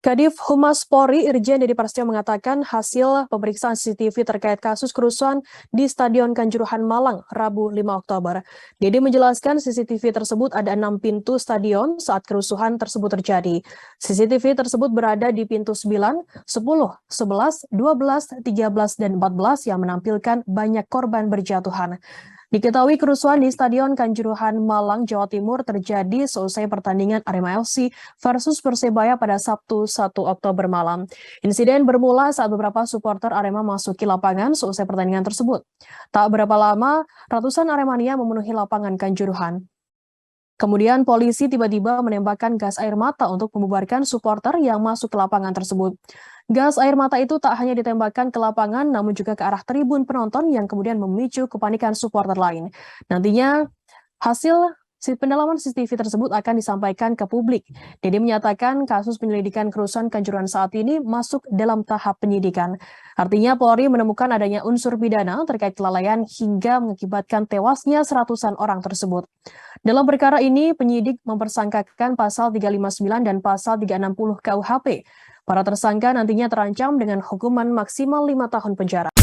Kadif Humas Polri Irjen Deddy Prasetyo mengatakan hasil pemeriksaan CCTV terkait kasus kerusuhan di Stadion Kanjuruhan Malang, Rabu 5 Oktober. Deddy menjelaskan CCTV tersebut ada 6 pintu stadion saat kerusuhan tersebut terjadi. CCTV tersebut berada di pintu 9, 10, 11, 12, 13, dan 14 yang menampilkan banyak korban berjatuhan. Diketahui kerusuhan di Stadion Kanjuruhan Malang, Jawa Timur terjadi seusai pertandingan Arema FC versus Persebaya pada Sabtu 1 Oktober malam. Insiden bermula saat beberapa supporter Arema masuki lapangan seusai pertandingan tersebut. Tak berapa lama, ratusan Aremania memenuhi lapangan Kanjuruhan. Kemudian polisi tiba-tiba menembakkan gas air mata untuk membubarkan supporter yang masuk ke lapangan tersebut. Gas air mata itu tak hanya ditembakkan ke lapangan, namun juga ke arah tribun penonton yang kemudian memicu kepanikan supporter lain. Nantinya hasil pendalaman CCTV tersebut akan disampaikan ke publik. Deddy menyatakan kasus penyelidikan kerusuhan Kanjuruhan saat ini masuk dalam tahap penyidikan. Artinya Polri menemukan adanya unsur pidana terkait kelalaian hingga mengakibatkan tewasnya seratusan orang tersebut. Dalam perkara ini, penyidik mempersangkakan pasal 359 dan pasal 360 KUHP. Para tersangka nantinya terancam dengan hukuman maksimal 5 tahun penjara.